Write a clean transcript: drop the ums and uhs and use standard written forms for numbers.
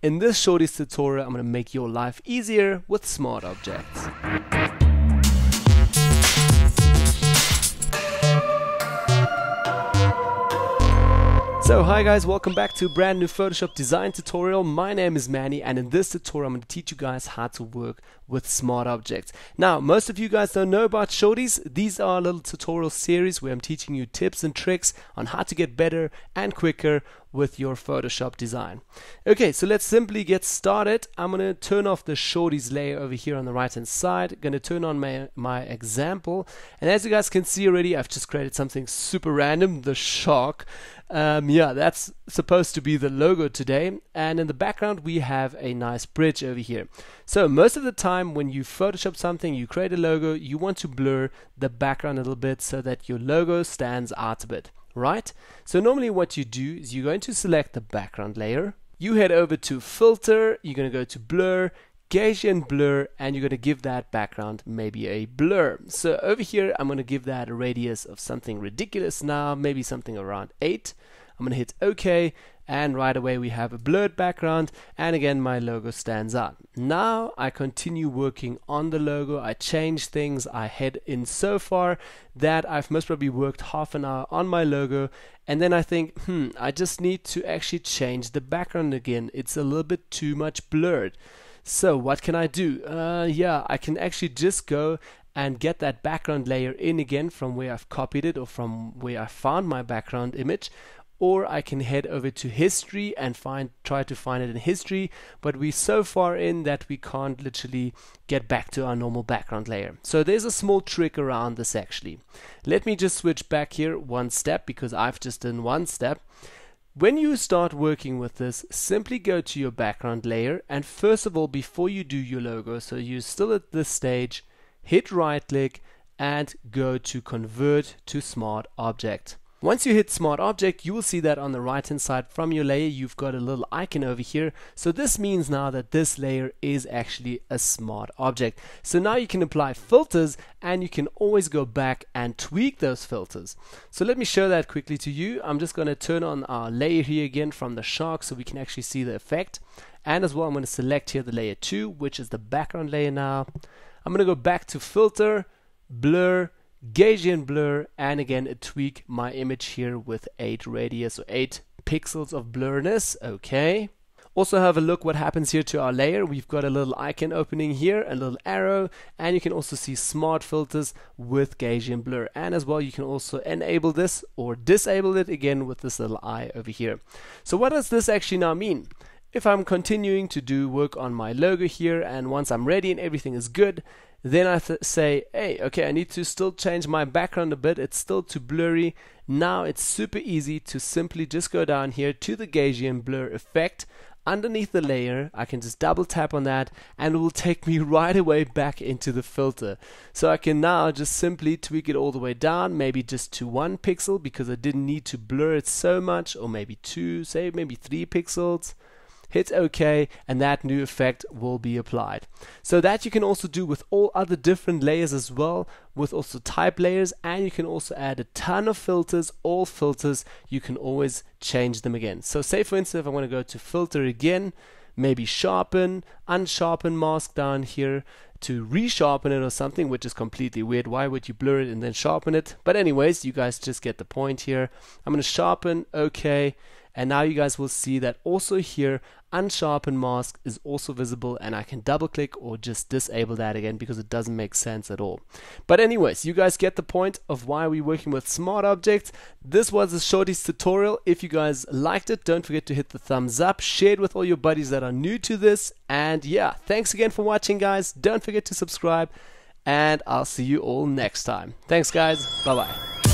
In this Shorties tutorial, I'm going to make your life easier with smart objects. So hi guys, welcome back to a brand new Photoshop design tutorial. My name is Manny, and in this tutorial I'm going to teach you guys how to work with smart objects. Now, most of you guys don't know about Shorties. These are a little tutorial series where I'm teaching you tips and tricks on how to get better and quicker with your Photoshop design. Okay, so let's simply get started. I'm going to turn off the Shorties layer over here on the right hand side. Going to turn on my example, and as you guys can see already, I've just created something super random, the shark. Yeah, that's supposed to be the logo today, and in the background we have a nice bridge over here. So most of the time when you Photoshop something, you create a logo, you want to blur the background a little bit so that your logo stands out a bit, right? So normally what you do is you're going to select the background layer, you head over to filter, you're going to go to blur, Gaussian blur, and you're going to give that background maybe a blur. So over here I'm going to give that a radius of something ridiculous now, maybe something around 8. I'm going to hit OK, and right away we have a blurred background, and again my logo stands out. Now I continue working on the logo, I change things, I head in so far that I've most probably worked half an hour on my logo, and then I think, I just need to actually change the background again. It's a little bit too much blurred. So what can I do? Yeah, I can actually just go and get that background layer in again from where I've copied it or from where I found my background image, or I can head over to history and try to find it in history, but we're so far in that we can't literally get back to our normal background layer. So there's a small trick around this actually. Let me just switch back here one step because I've just done one step. When you start working with this, simply go to your background layer, and first of all, before you do your logo, so you're still at this stage, hit right click and go to convert to smart object. Once you hit smart object, you will see that on the right hand side from your layer you've got a little icon over here. So this means now that this layer is actually a smart object. So now you can apply filters, and you can always go back and tweak those filters. So let me show that quickly to you. I'm just going to turn on our layer here again from the shark so we can actually see the effect. And as well, I'm going to select here the layer 2, which is the background layer now. I'm going to go back to filter, blur, Gaussian blur, and again tweak my image here with 8 radius or 8 pixels of blurriness. Okay. Also have a look what happens here to our layer. We've got a little icon opening here, a little arrow, and you can also see smart filters with Gaussian blur. And as well, you can also enable this or disable it again with this little eye over here. So what does this actually now mean? If I'm continuing to do work on my logo here, and once I'm ready and everything is good, then I say, hey, okay, I need to still change my background a bit, it's still too blurry. Now it's super easy to simply just go down here to the Gaussian blur effect. Underneath the layer, I can just double tap on that, and it will take me right away back into the filter. So I can now just simply tweak it all the way down, maybe just to 1 pixel because I didn't need to blur it so much, or maybe 2, say maybe 3 pixels. Hit OK, and that new effect will be applied. So that you can also do with all other different layers as well, with also type layers, and you can also add a ton of filters. All filters, you can always change them again. So say for instance, if I want to go to filter again, maybe sharpen, unsharpen mask down here to resharpen it or something, which is completely weird. Why would you blur it and then sharpen it? But anyways, you guys just get the point here. I'm going to sharpen, OK. And now you guys will see that also here unsharpen mask is also visible, and I can double click or just disable that again because it doesn't make sense at all. But anyways, you guys get the point of why we're working with smart objects. This was a Shorties tutorial. If you guys liked it, don't forget to hit the thumbs up, share it with all your buddies that are new to this, and yeah, thanks again for watching guys. Don't forget to subscribe, and I'll see you all next time. Thanks guys, bye bye.